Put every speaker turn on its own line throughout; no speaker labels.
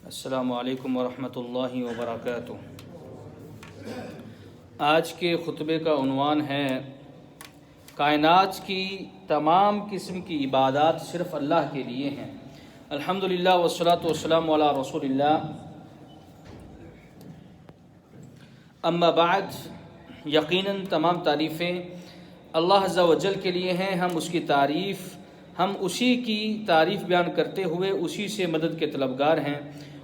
السلام علیکم ورحمۃ اللہ وبرکاتہ۔ آج کے خطبے کا عنوان ہے کائنات کی تمام قسم کی عبادات صرف اللہ کے لیے ہیں۔ الحمدللہ والصلاۃ والسلام علی رسول اللہ۔ اما بعد، یقیناً تمام تعریفیں اللہ عز و جل کے لیے ہیں۔ ہم اسی کی تعریف بیان کرتے ہوئے اسی سے مدد کے طلبگار ہیں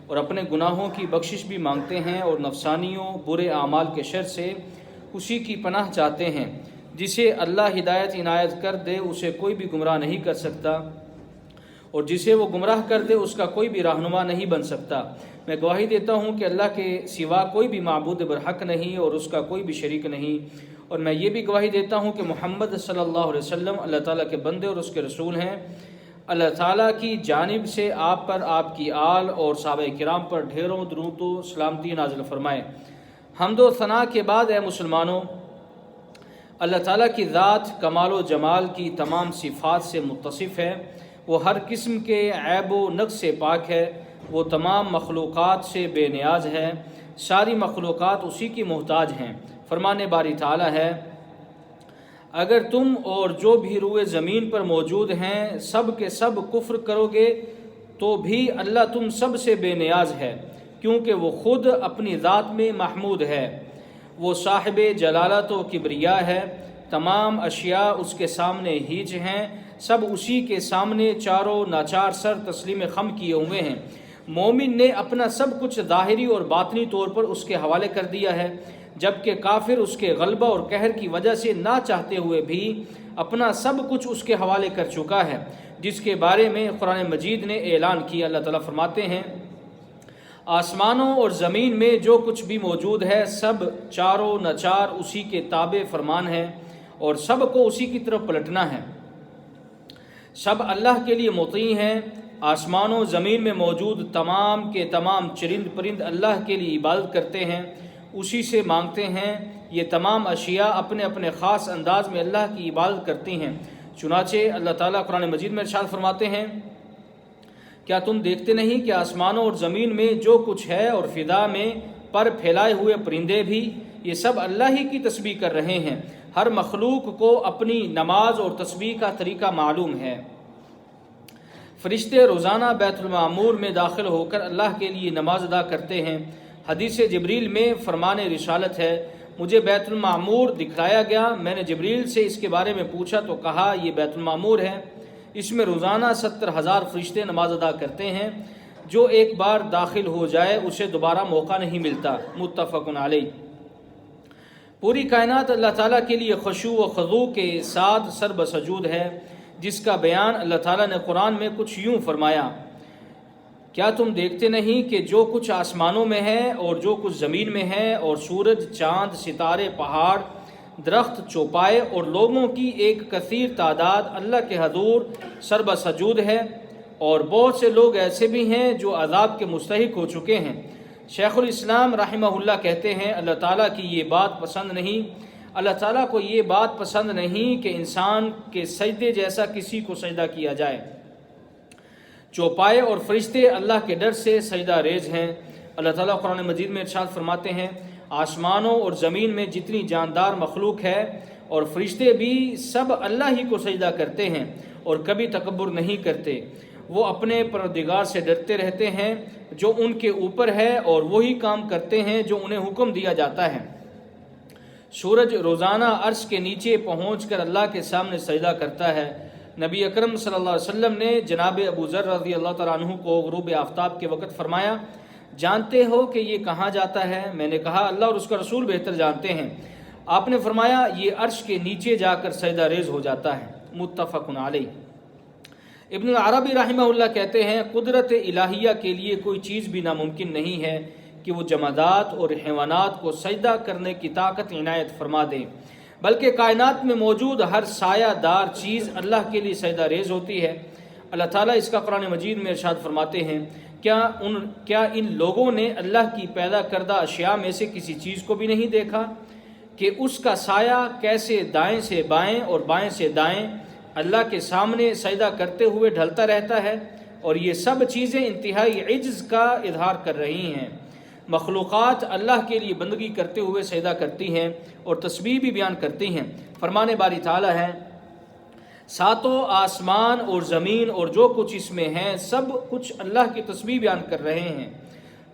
اور اپنے گناہوں کی بخشش بھی مانگتے ہیں اور نفسانیوں برے اعمال کے شر سے اسی کی پناہ چاہتے ہیں۔ جسے اللہ ہدایت عنایت کر دے اسے کوئی بھی گمراہ نہیں کر سکتا، اور جسے وہ گمراہ کر دے اس کا کوئی بھی رہنما نہیں بن سکتا۔ میں گواہی دیتا ہوں کہ اللہ کے سوا کوئی بھی معبود برحق نہیں اور اس کا کوئی بھی شریک نہیں، اور میں یہ بھی گواہی دیتا ہوں کہ محمد صلی اللہ علیہ وسلم اللہ تعالیٰ کے بندے اور اس کے رسول ہیں۔ اللہ تعالیٰ کی جانب سے آپ پر، آپ کی آل اور صحابہ کرام پر ڈھیروں درود و سلامتی نازل فرمائے۔ حمد و ثنا کے بعد اے مسلمانوں، اللہ تعالیٰ کی ذات کمال و جمال کی تمام صفات سے متصف ہے۔ وہ ہر قسم کے عیب و نقص سے پاک ہے۔ وہ تمام مخلوقات سے بے نیاز ہے۔ ساری مخلوقات اسی کی محتاج ہیں۔ فرمان باری تعالیٰ ہے، اگر تم اور جو بھی روئے زمین پر موجود ہیں سب کے سب کفر کرو گے تو بھی اللہ تم سب سے بے نیاز ہے، کیونکہ وہ خود اپنی ذات میں محمود ہے۔ وہ صاحب جلالت و کبریا ہے۔ تمام اشیاء اس کے سامنے ہیچ ہیں۔ سب اسی کے سامنے چاروں ناچار سر تسلیم خم کیے ہوئے ہیں۔ مومن نے اپنا سب کچھ ظاہری اور باطنی طور پر اس کے حوالے کر دیا ہے، جبکہ کافر اس کے غلبہ اور قہر کی وجہ سے نہ چاہتے ہوئے بھی اپنا سب کچھ اس کے حوالے کر چکا ہے، جس کے بارے میں قرآن مجید نے اعلان کیا۔ اللہ تعالیٰ فرماتے ہیں، آسمانوں اور زمین میں جو کچھ بھی موجود ہے سب چاروں ناچار اسی کے تابع فرمان ہے اور سب کو اسی کی طرف پلٹنا ہے۔ سب اللہ کے لیے مطیع ہیں۔ آسمانوں زمین میں موجود تمام کے تمام چرند پرند اللہ کے لیے عبادت کرتے ہیں، اسی سے مانگتے ہیں۔ یہ تمام اشیاء اپنے اپنے خاص انداز میں اللہ کی عبادت کرتی ہیں۔ چنانچہ اللہ تعالیٰ قرآن مجید میں ارشاد فرماتے ہیں، کیا تم دیکھتے نہیں کہ آسمانوں اور زمین میں جو کچھ ہے اور فضا میں پر پھیلائے ہوئے پرندے بھی یہ سب اللہ ہی کی تسبیح کر رہے ہیں۔ ہر مخلوق کو اپنی نماز اور تسبیح کا طریقہ معلوم ہے۔ فرشتے روزانہ بیت المعمور میں داخل ہو کر اللہ کے لیے نماز ادا کرتے ہیں۔ حدیث جبریل میں فرمان رسالت ہے، مجھے بیت المعمور دکھلایا گیا، میں نے جبریل سے اس کے بارے میں پوچھا تو کہا یہ بیت المعمور ہے، اس میں روزانہ 70,000 فرشتے نماز ادا کرتے ہیں، جو ایک بار داخل ہو جائے اسے دوبارہ موقع نہیں ملتا۔ متفق علیہ۔ پوری کائنات اللہ تعالیٰ کے لیے خشوع و خضوع کے ساتھ سر بسجود ہے، جس کا بیان اللہ تعالیٰ نے قرآن میں کچھ یوں فرمایا، کیا تم دیکھتے نہیں کہ جو کچھ آسمانوں میں ہے اور جو کچھ زمین میں ہے، اور سورج، چاند، ستارے، پہاڑ، درخت، چوپائے اور لوگوں کی ایک کثیر تعداد اللہ کے حضور سر بسجود ہے، اور بہت سے لوگ ایسے بھی ہیں جو عذاب کے مستحق ہو چکے ہیں۔ شیخ الاسلام رحمہ اللہ کہتے ہیں، اللہ تعالیٰ کی یہ بات پسند نہیں، اللہ تعالیٰ کو یہ بات پسند نہیں کہ انسان کے سجدے جیسا کسی کو سجدہ کیا جائے۔ چوپائے اور فرشتے اللہ کے ڈر سے سجدہ ریز ہیں۔ اللہ تعالیٰ قرآن مجید میں ارشاد فرماتے ہیں، آسمانوں اور زمین میں جتنی جاندار مخلوق ہے اور فرشتے بھی سب اللہ ہی کو سجدہ کرتے ہیں اور کبھی تکبر نہیں کرتے۔ وہ اپنے پروردگار سے ڈرتے رہتے ہیں جو ان کے اوپر ہے اور وہی کام کرتے ہیں جو انہیں حکم دیا جاتا ہے۔ سورج روزانہ عرش کے نیچے پہنچ کر اللہ کے سامنے سجدہ کرتا ہے۔ نبی اکرم صلی اللہ علیہ وسلم نے جناب ابو ذر رضی اللہ تعالیٰ عنہ کو غروب آفتاب کے وقت فرمایا، جانتے ہو کہ یہ کہاں جاتا ہے؟ میں نے کہا اللہ اور اس کا رسول بہتر جانتے ہیں۔ آپ نے فرمایا یہ عرش کے نیچے جا کر سجدہ ریز ہو جاتا ہے۔ متفق علیہ۔ ابن العربی رحمہ اللہ کہتے ہیں، قدرت الہیہ کے لیے کوئی چیز بھی ناممکن نہیں ہے کہ وہ جمادات اور حیوانات کو سجدہ کرنے کی طاقت عنایت فرما دے، بلکہ کائنات میں موجود ہر سایہ دار چیز اللہ کے لیے سجدہ ریز ہوتی ہے۔ اللہ تعالیٰ اس کا قرآن مجید میں ارشاد فرماتے ہیں، کیا ان لوگوں نے اللہ کی پیدا کردہ اشیاء میں سے کسی چیز کو بھی نہیں دیکھا کہ اس کا سایہ کیسے دائیں سے بائیں اور بائیں سے دائیں اللہ کے سامنے سجدہ کرتے ہوئے ڈھلتا رہتا ہے، اور یہ سب چیزیں انتہائی عجز کا اظہار کر رہی ہیں۔ مخلوقات اللہ کے لیے بندگی کرتے ہوئے سجدہ کرتی ہیں اور تسبیح بھی بیان کرتی ہیں۔ فرمان باری تعالیٰ ہے، ساتوں آسمان اور زمین اور جو کچھ اس میں ہے سب کچھ اللہ کی تسبیح بیان کر رہے ہیں۔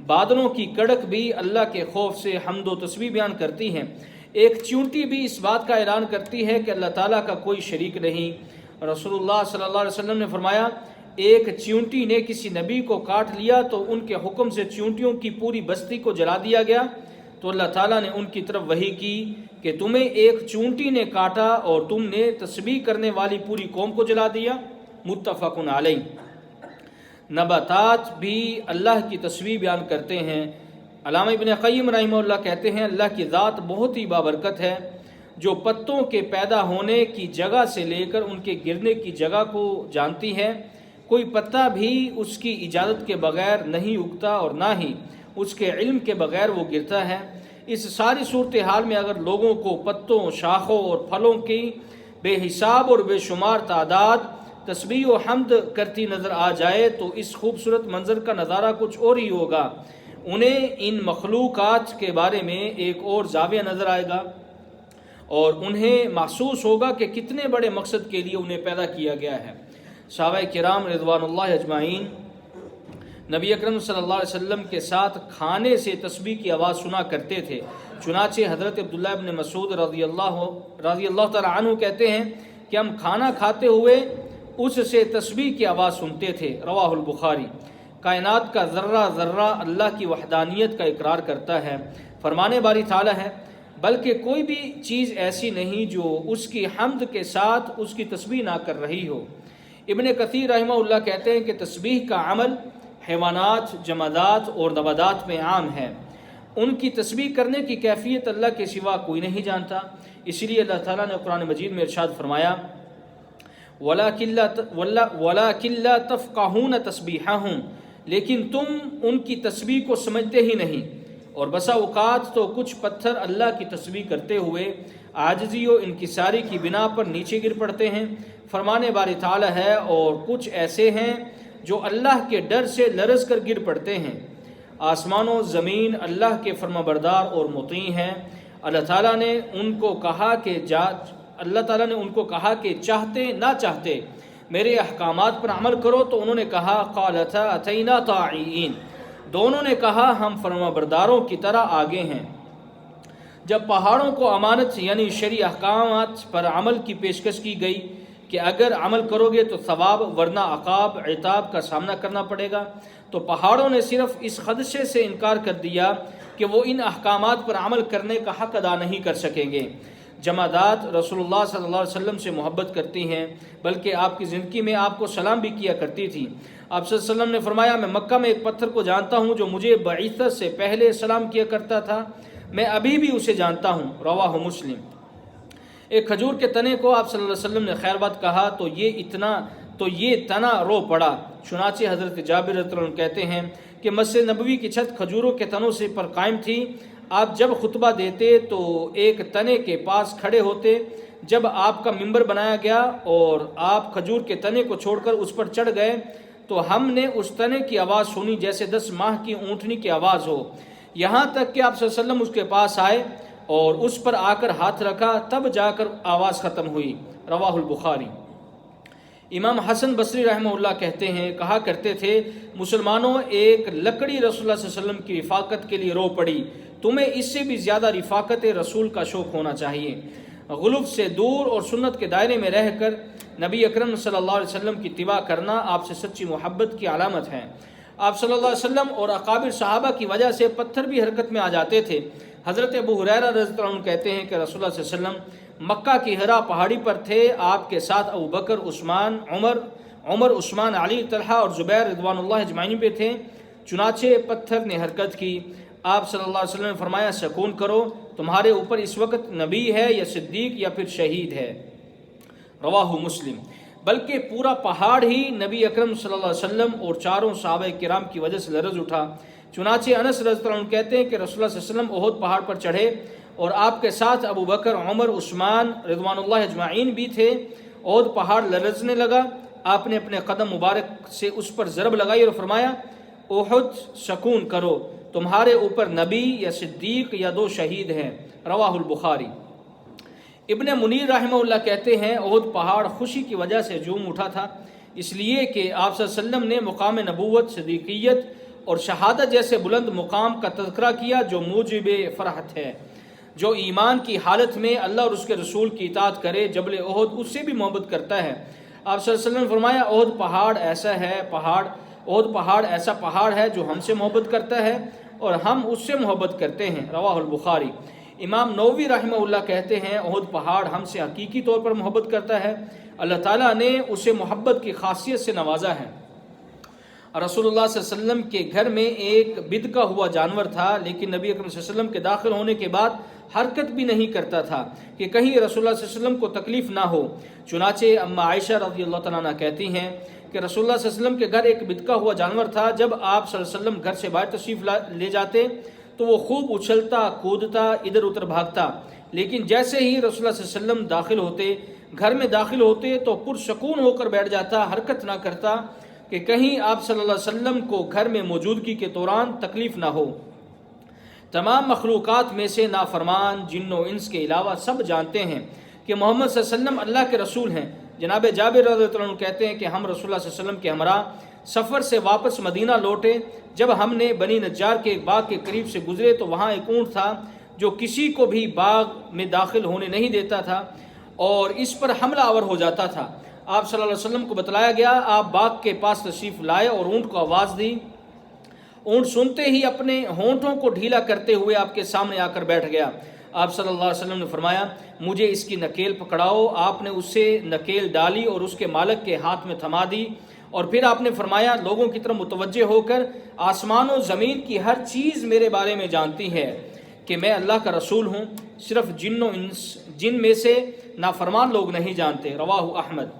بادلوں کی کڑک بھی اللہ کے خوف سے حمد و تسبیح بیان کرتی ہیں۔ ایک چیونٹی بھی اس بات کا اعلان کرتی ہے کہ اللہ تعالیٰ کا کوئی شریک نہیں۔ رسول اللہ صلی اللہ علیہ وسلم نے فرمایا، ایک چیونٹی نے کسی نبی کو کاٹ لیا تو ان کے حکم سے چیونٹیوں کی پوری بستی کو جلا دیا گیا، تو اللہ تعالیٰ نے ان کی طرف وحی کی کہ تمہیں ایک چیونٹی نے کاٹا اور تم نے تسبیح کرنے والی پوری قوم کو جلا دیا۔ متفق علیہ۔ نباتات بھی اللہ کی تسبیح بیان کرتے ہیں۔ علامہ ابن قیم رحمہ اللہ کہتے ہیں، اللہ کی ذات بہت ہی بابرکت ہے، جو پتوں کے پیدا ہونے کی جگہ سے لے کر ان کے گرنے کی جگہ کو جانتی ہے۔ کوئی پتا بھی اس کی اجازت کے بغیر نہیں اگتا اور نہ ہی اس کے علم کے بغیر وہ گرتا ہے۔ اس ساری صورتحال میں اگر لوگوں کو پتوں، شاخوں اور پھلوں کی بے حساب اور بے شمار تعداد تسبیح و حمد کرتی نظر آ جائے تو اس خوبصورت منظر کا نظارہ کچھ اور ہی ہوگا۔ انہیں ان مخلوقات کے بارے میں ایک اور زاویہ نظر آئے گا اور انہیں محسوس ہوگا کہ کتنے بڑے مقصد کے لیے انہیں پیدا کیا گیا ہے۔ صحابہ کرام رضوان اللہ اجمعین نبی اکرم صلی اللہ علیہ وسلم کے ساتھ کھانے سے تسبیح کی آواز سنا کرتے تھے۔ چنانچہ حضرت عبداللہ ابن مسعود رضی اللہ تعالیٰ عنہ کہتے ہیں کہ ہم کھانا کھاتے ہوئے اس سے تسبیح کی آواز سنتے تھے۔ رواہ البخاری۔ کائنات کا ذرہ ذرہ اللہ کی وحدانیت کا اقرار کرتا ہے۔ فرمان باری تعالیٰ ہے، بلکہ کوئی بھی چیز ایسی نہیں جو اس کی حمد کے ساتھ اس کی تسبیح نہ کر رہی ہو۔ ابن کثیر رحمہ اللہ کہتے ہیں کہ تسبیح کا عمل حیوانات، جمادات اور نباتات میں عام ہے۔ ان کی تسبیح کرنے کی کیفیت اللہ کے سوا کوئی نہیں جانتا۔ اس لیے اللہ تعالیٰ نے قرآن مجید میں ارشاد فرمایا، وَلَٰكِن لَّا تَفْقَهُونَ تَسْبِيحَهُمْ، لیکن تم ان کی تسبیح کو سمجھتے ہی نہیں۔ اور بسا اوقات تو کچھ پتھر اللہ کی تسبیح کرتے ہوئے عاجزی و انکساری کی بنا پر نیچے گر پڑتے ہیں۔ فرمان باری تعالیٰ ہے، اور کچھ ایسے ہیں جو اللہ کے ڈر سے لرز کر گر پڑتے ہیں۔ آسمان و زمین اللہ کے فرما بردار اور مطیع ہیں۔ اللہ تعالیٰ نے ان کو کہا کہ چاہتے نہ چاہتے میرے احکامات پر عمل کرو، تو انہوں نے کہا قالتا اتینا طاعین، دونوں نے کہا ہم فرما برداروں کی طرح آگے ہیں۔ جب پہاڑوں کو امانت یعنی شرعی احکامات پر عمل کی پیشکش کی گئی کہ اگر عمل کرو گے تو ثواب ورنہ عقاب عتاب کا سامنا کرنا پڑے گا، تو پہاڑوں نے صرف اس خدشے سے انکار کر دیا کہ وہ ان احکامات پر عمل کرنے کا حق ادا نہیں کر سکیں گے۔ جمادات رسول اللہ صلی اللہ علیہ وسلم سے محبت کرتی ہیں، بلکہ آپ کی زندگی میں آپ کو سلام بھی کیا کرتی تھی۔ آپ صلی اللہ علیہ وسلم نے فرمایا، میں مکہ میں ایک پتھر کو جانتا ہوں جو مجھے بعثت سے پہلے سلام کیا کرتا تھا، میں ابھی بھی اسے جانتا ہوں۔ رواہ مسلم۔ ایک کھجور کے تنے کو آپ صلی اللہ علیہ وسلم نے خیر بات کہا تو یہ تنا رو پڑا۔ چنانچہ حضرت جابر رضی اللہ عنہ کہتے ہیں کہ مسجد نبوی کی چھت کھجوروں کے تنوں سے پر قائم تھی۔ آپ جب خطبہ دیتے تو ایک تنے کے پاس کھڑے ہوتے۔ جب آپ کا ممبر بنایا گیا اور آپ کھجور کے تنے کو چھوڑ کر اس پر چڑھ گئے تو ہم نے اس تنے کی آواز سنی جیسے 10 ماہ کی اونٹنی کی آواز ہو، یہاں تک کہ آپ صلی اللہ علیہ وسلم اس کے پاس آئے اور اس پر آ کر ہاتھ رکھا، تب جا کر آواز ختم ہوئی۔ رواہ البخاری۔ امام حسن بصری رحمہ اللہ کہتے ہیں، کہا کرتے تھے، مسلمانوں ایک لکڑی رسول اللہ صلی اللہ علیہ وسلم کی رفاقت کے لیے رو پڑی، تمہیں اس سے بھی زیادہ رفاقت رسول کا شوق ہونا چاہیے۔ غلو سے دور اور سنت کے دائرے میں رہ کر نبی اکرم صلی اللہ علیہ وسلم کی اتباع کرنا آپ سے سچی محبت کی علامت ہے۔ آپ صلی اللہ علیہ وسلم اور اکابر صحابہ کی وجہ سے پتھر بھی حرکت میں آ جاتے تھے۔ حضرت ابو ہریرہ رضی اللہ عنہ کہتے ہیں کہ رسول اللہ صلی اللہ علیہ وسلم مکہ کی حرا پہاڑی پر تھے، آپ کے ساتھ ابو بکر، عمر، عثمان، علی، طلحہ اور زبیر رضوان اللہ اجمعین پہ تھے۔ چنانچہ پتھر نے حرکت کی۔ آپ صلی اللہ علیہ وسلم نے فرمایا، سکون کرو، تمہارے اوپر اس وقت نبی ہے یا صدیق یا پھر شہید ہے۔ رواہ مسلم۔ بلکہ پورا پہاڑ ہی نبی اکرم صلی اللہ علیہ وسلم اور چاروں صحابہ کرام کی وجہ سے لرز اٹھا۔ چنانچہ انس رضی اللہ عنہ کہتے ہیں کہ رسول اللہ صلی اللہ علیہ وسلم احد پہاڑ پر چڑھے اور آپ کے ساتھ ابو بکر، عمر، عثمان رضوان اللہ اجمعین بھی تھے۔ احد پہاڑ لرزنے لگا، آپ نے اپنے قدم مبارک سے اس پر ضرب لگائی اور فرمایا احد سکون کرو، تمہارے اوپر نبی یا صدیق یا 2 شہید ہیں، رواہ البخاری۔ ابن منیر رحمہ اللہ کہتے ہیں احد پہاڑ خوشی کی وجہ سے جھوم اٹھا تھا، اس لیے کہ آپ صلی اللہ علیہ وسلم نے مقام نبوت، صدیقیت اور شہادت جیسے بلند مقام کا تذکرہ کیا جو موجب فرحت ہے۔ جو ایمان کی حالت میں اللہ اور اس کے رسول کی اطاعت کرے جبل احد اس سے بھی محبت کرتا ہے۔ آپ صلی اللہ علیہ وسلم نے فرمایا احد پہاڑ ایسا پہاڑ ہے جو ہم سے محبت کرتا ہے اور ہم اس سے محبت کرتے ہیں، رواہ البخاری۔ امام نووی رحمہ اللہ کہتے ہیں احد پہاڑ ہم سے حقیقی طور پر محبت کرتا ہے، اللہ تعالیٰ نے اسے محبت کی خاصیت سے نوازا ہے۔ رسول اللہ صلی اللہ علیہ وسلم کے گھر میں ایک بدکا ہوا جانور تھا، لیکن نبی اکرم صلی اللہ علیہ وسلم کے داخل ہونے کے بعد حرکت بھی نہیں کرتا تھا کہ کہیں رسول اللہ صلی اللہ علیہ وسلم کو تکلیف نہ ہو۔ چنانچہ اما عائشہ رضی اللہ تعالیٰ عنہ کہتی ہیں کہ رسول اللہ صلی اللہ علیہ وسلم کے گھر ایک بدکا ہوا جانور تھا، جب آپ صلی اللہ علیہ وسلم گھر سے باہر تشریف لے جاتے تو وہ خوب اچھلتا کودتا ادھر ادھر بھاگتا، لیکن جیسے ہی رسول اللہ صلی اللہ علیہ وسلم گھر میں داخل ہوتے تو پرسکون ہو کر بیٹھ جاتا، حرکت نہ کرتا کہ کہیں آپ صلی اللہ علیہ وسلم کو گھر میں موجودگی کے دوران تکلیف نہ ہو۔ تمام مخلوقات میں سے نافرمان جن و انس کے علاوہ سب جانتے ہیں کہ محمد صلی اللہ علیہ وسلم اللہ کے رسول ہیں۔ جناب جابر رضی اللہ عنہ کہتے ہیں کہ ہم رسول اللہ صلی اللہ علیہ وسلم کے ہمراہ سفر سے واپس مدینہ لوٹے، جب ہم نے بنی نجار کے ایک باغ کے قریب سے گزرے تو وہاں ایک اونٹ تھا جو کسی کو بھی باغ میں داخل ہونے نہیں دیتا تھا اور اس پر حملہ آور ہو جاتا تھا۔ آپ صلی اللہ علیہ وسلم کو بتلایا گیا، آپ باغ کے پاس تشریف لائے اور اونٹ کو آواز دی۔ اونٹ سنتے ہی اپنے ہونٹوں کو ڈھیلا کرتے ہوئے آپ کے سامنے آ کر بیٹھ گیا۔ آپ صلی اللہ علیہ وسلم نے فرمایا مجھے اس کی نکیل پکڑاؤ۔ آپ نے اس سے نکیل ڈالی اور اس کے مالک کے ہاتھ میں تھما دی، اور پھر آپ نے فرمایا لوگوں کی طرف متوجہ ہو کر آسمان و زمین کی ہر چیز میرے بارے میں جانتی ہے کہ میں اللہ کا رسول ہوں، صرف جن و انس جن میں سے نافرمان لوگ نہیں جانتے، رواہ احمد۔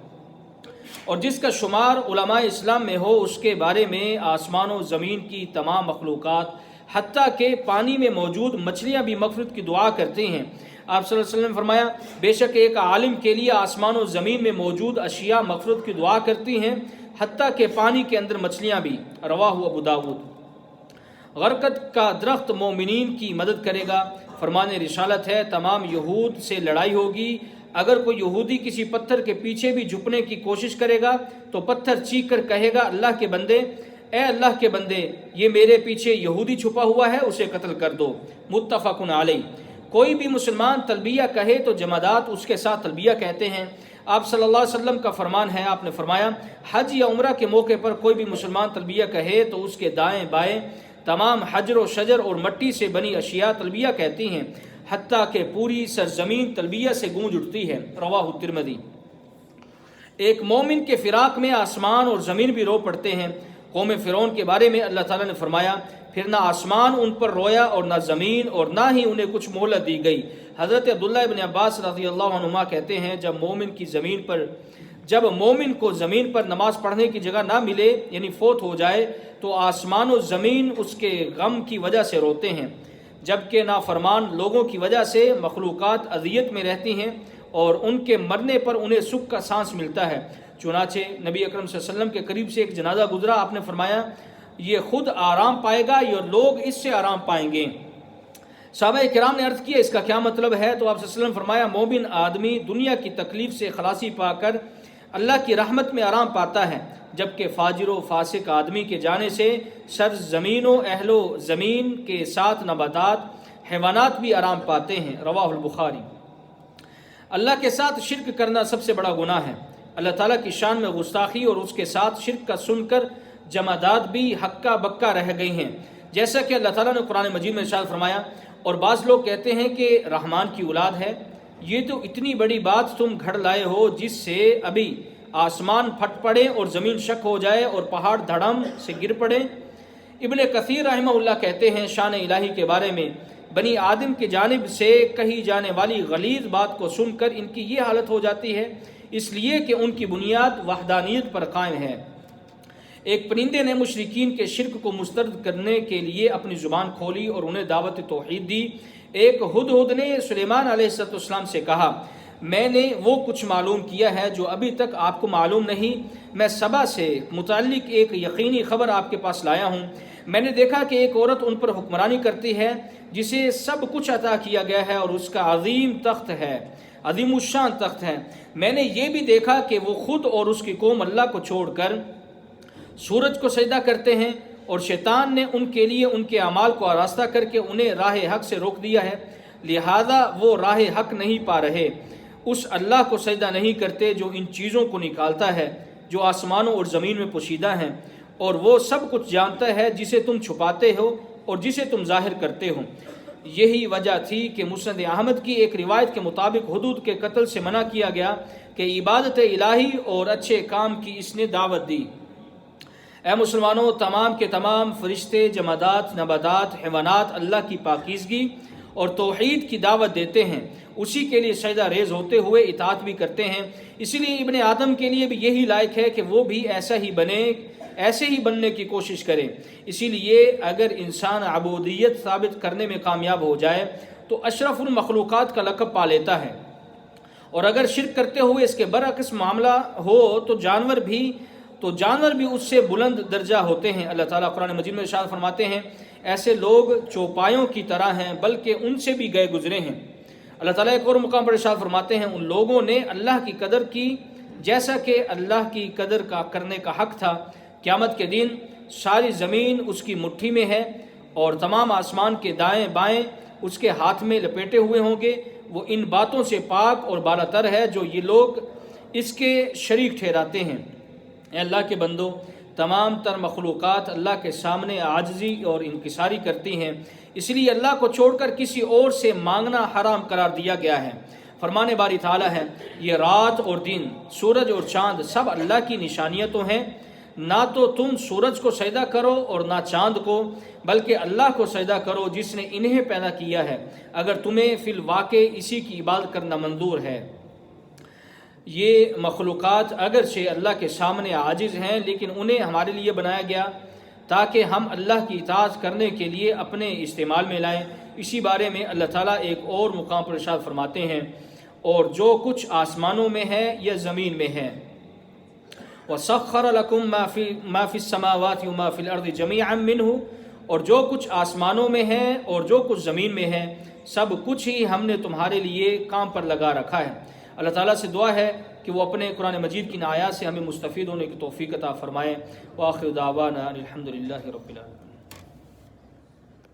اور جس کا شمار علماء اسلام میں ہو اس کے بارے میں آسمان و زمین کی تمام مخلوقات حتیٰ کہ پانی میں موجود مچھلیاں بھی مغفرت کی دعا کرتی ہیں۔ آپ صلی اللہ علیہ وسلم نے فرمایا بے شک ایک عالم کے لیے آسمان و زمین میں موجود اشیاء مغفرت کی دعا کرتی ہیں حتیٰ کہ پانی کے اندر مچھلیاں بھی، رواہ ابو داود۔ غرقت کا درخت مومنین کی مدد کرے گا، فرمان رسالت ہے تمام یہود سے لڑائی ہوگی۔ اگر کوئی یہودی کسی پتھر کے پیچھے بھی جھکنے کی کوشش کرے گا تو پتھر چیخ کر کہے گا اللہ کے بندے، اے اللہ کے بندے، یہ میرے پیچھے یہودی چھپا ہوا ہے، اسے قتل کر دو، متفق علیہ۔ کوئی بھی مسلمان تلبیہ کہے تو جمادات اس کے ساتھ تلبیہ کہتے ہیں۔ آپ صلی اللہ علیہ وسلم کا فرمان ہے، آپ نے فرمایا حج یا عمرہ کے موقع پر کوئی بھی مسلمان تلبیہ کہے تو اس کے دائیں بائیں تمام حجر و شجر اور مٹی سے بنی اشیاء تلبیہ کہتی ہیں حتیٰ کہ پوری سرزمین تلبیہ سے گونج اٹھتی ہے، رواہ الترمذی۔ ایک مومن کے فراق میں آسمان اور زمین بھی رو پڑتے ہیں۔ قوم فرعون کے بارے میں اللہ تعالیٰ نے فرمایا پھر نہ آسمان ان پر رویا اور نہ زمین، اور نہ ہی انہیں کچھ مہلت دی گئی۔ حضرت عبداللہ ابن عباس رضی اللہ عنہما کہتے ہیں جب مومن کو زمین پر نماز پڑھنے کی جگہ نہ ملے یعنی فوت ہو جائے تو آسمان و زمین اس کے غم کی وجہ سے روتے ہیں، جبکہ نافرمان لوگوں کی وجہ سے مخلوقات اذیت میں رہتی ہیں اور ان کے مرنے پر انہیں سکھ کا سانس ملتا ہے۔ چنانچہ نبی اکرم صلی اللہ علیہ وسلم کے قریب سے ایک جنازہ گزرا، آپ نے فرمایا یہ خود آرام پائے گا یا لوگ اس سے آرام پائیں گے؟ صحابہ کرام نے عرض کیا اس کا کیا مطلب ہے؟ تو آپ صلی اللہ علیہ وسلم فرمایا مومن آدمی دنیا کی تکلیف سے خلاصی پا کر اللہ کی رحمت میں آرام پاتا ہے، جبکہ فاجر و فاسق آدمی کے جانے سے سر زمین و اہل و زمین کے ساتھ نباتات حیوانات بھی آرام پاتے ہیں، رواہ البخاری۔ اللہ کے ساتھ شرک کرنا سب سے بڑا گناہ ہے۔ اللہ تعالیٰ کی شان میں گستاخی اور اس کے ساتھ شرک کا سن کر جمادات بھی ہکا بکا رہ گئی ہیں، جیسا کہ اللہ تعالیٰ نے قرآن مجید میں ارشاد فرمایا اور بعض لوگ کہتے ہیں کہ رحمان کی اولاد ہے۔ یہ تو اتنی بڑی بات تم گھڑ لائے ہو جس سے ابھی آسمان پھٹ پڑے اور زمین شک ہو جائے اور پہاڑ دھڑم سے گر پڑے۔ ابن کثیر رحمہ اللہ کہتے ہیں شان الہی کے بارے میں بنی آدم کی جانب سے کہی جانے والی غلیظ بات کو سن کر ان کی یہ حالت ہو جاتی ہے، اس لیے کہ ان کی بنیاد وحدانیت پر قائم ہے۔ ایک پرندے نے مشرکین کے شرک کو مسترد کرنے کے لیے اپنی زبان کھولی اور انہیں دعوت توحید دی۔ ایک ہدہد نے سلیمان علیہ السلام سے کہا میں نے وہ کچھ معلوم کیا ہے جو ابھی تک آپ کو معلوم نہیں۔ میں سبا سے متعلق ایک یقینی خبر آپ کے پاس لایا ہوں۔ میں نے دیکھا کہ ایک عورت ان پر حکمرانی کرتی ہے جسے سب کچھ عطا کیا گیا ہے اور اس کا عظیم تخت ہے، عظیم الشان تخت ہے۔ میں نے یہ بھی دیکھا کہ وہ خود اور اس کی قوم اللہ کو چھوڑ کر سورج کو سجدہ کرتے ہیں، اور شیطان نے ان کے لیے ان کے اعمال کو آراستہ کر کے انہیں راہ حق سے روک دیا ہے، لہذا وہ راہ حق نہیں پا رہے۔ اس اللہ کو سجدہ نہیں کرتے جو ان چیزوں کو نکالتا ہے جو آسمانوں اور زمین میں پوشیدہ ہیں، اور وہ سب کچھ جانتا ہے جسے تم چھپاتے ہو اور جسے تم ظاہر کرتے ہو۔ یہی وجہ تھی کہ مسند احمد کی ایک روایت کے مطابق حدود کے قتل سے منع کیا گیا کہ عبادت الہی اور اچھے کام کی اس نے دعوت دی۔ اے مسلمانوں، تمام کے تمام فرشتے، جمادات، نباتات، حیوانات اللہ کی پاکیزگی اور توحید کی دعوت دیتے ہیں، اسی کے لیے سجدہ ریز ہوتے ہوئے اطاعت بھی کرتے ہیں۔ اسی لیے ابن آدم کے لیے بھی یہی لائق ہے کہ وہ بھی ایسے ہی بننے کی کوشش کرے۔ اسی لیے اگر انسان عبودیت ثابت کرنے میں کامیاب ہو جائے تو اشرف المخلوقات کا لقب پا لیتا ہے، اور اگر شرک کرتے ہوئے اس کے برعکس معاملہ ہو تو جانور بھی اس سے بلند درجہ ہوتے ہیں۔ اللہ تعالیٰ قرآن مجید میں ارشاد فرماتے ہیں، ایسے لوگ چوپایوں کی طرح ہیں بلکہ ان سے بھی گئے گزرے ہیں۔ اللہ تعالیٰ ایک اور مقام پر ارشاد فرماتے ہیں، ان لوگوں نے اللہ کی قدر کی جیسا کہ اللہ کی قدر کا کرنے کا حق تھا۔ قیامت کے دن ساری زمین اس کی مٹھی میں ہے اور تمام آسمان کے دائیں بائیں اس کے ہاتھ میں لپیٹے ہوئے ہوں گے۔ وہ ان باتوں سے پاک اور بالا تر ہے جو یہ لوگ اس کے شریک ٹھہراتے ہیں۔ اے اللہ کے بندو، تمام تر مخلوقات اللہ کے سامنے عاجزی اور انکساری کرتی ہیں، اس لیے اللہ کو چھوڑ کر کسی اور سے مانگنا حرام قرار دیا گیا ہے۔ فرمان باری تعالیٰ ہے، یہ رات اور دن، سورج اور چاند سب اللہ کی نشانیاں تو ہیں، نہ تو تم سورج کو سجدہ کرو اور نہ چاند کو، بلکہ اللہ کو سجدہ کرو جس نے انہیں پیدا کیا ہے، اگر تمہیں فی الواقع اسی کی عبادت کرنا منظور ہے۔ یہ مخلوقات اگرچہ اللہ کے سامنے عاجز ہیں، لیکن انہیں ہمارے لیے بنایا گیا تاکہ ہم اللہ کی اطاعت کرنے کے لیے اپنے استعمال میں لائیں۔ اسی بارے میں اللہ تعالیٰ ایک اور مقام پر ارشاد فرماتے ہیں، اور جو کچھ آسمانوں میں ہے یا زمین میں ہے، وَسَخَّرَ لَكُم مَّا فِي السَّمَاوَاتِ وَمَا فِي الْأَرْضِ جَمِيعًا مِّنْهُ، اور جو کچھ آسمانوں میں ہے اور جو کچھ زمین میں ہے، سب کچھ ہی ہم نے تمہارے لیے کام پر لگا رکھا ہے۔ اللہ تعالیٰ سے دعا ہے کہ وہ اپنے قرآن مجید کی آیات سے ہمیں مستفید ہونے کی توفیق عطا فرمائے۔ وآخر دعوانا الحمد للہ رب العالمین۔